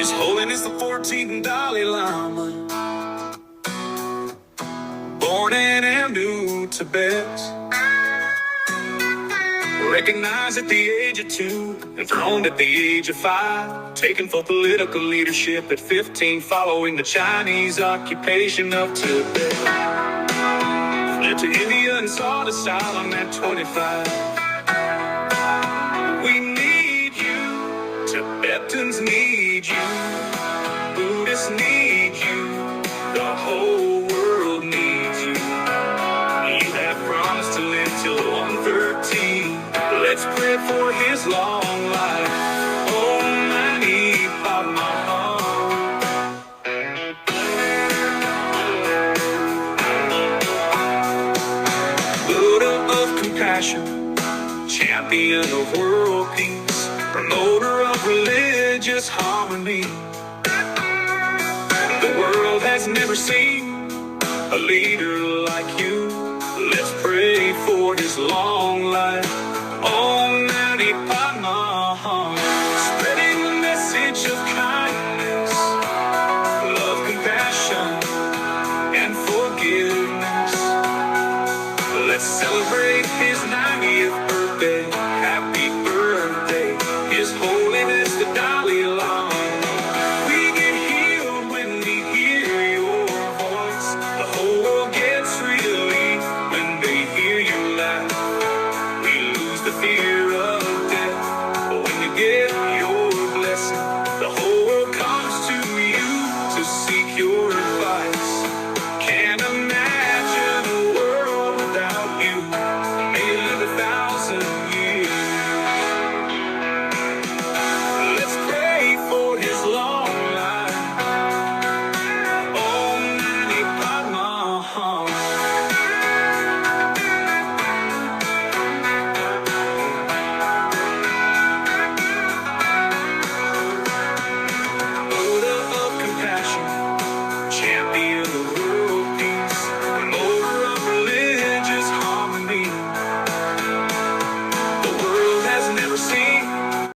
His Holiness the 14th Dalai Lama, born in Amdo, Tibet, recognized at the age of 2, enthroned at the age of 5, taken for political leadership at 15, following the Chinese occupation of Tibet. Fled to India and sought asylum at 25. We need you, Tibetans need you, Buddhists need you, the whole world needs you. You have promised to live till 113. Let's pray for his long life. Oh, Mani Padma Hum. Buddha of compassion, champion of world peace, promoter of religious harmony. The world has never seen a leader like you. Let's pray for his long life. Oh,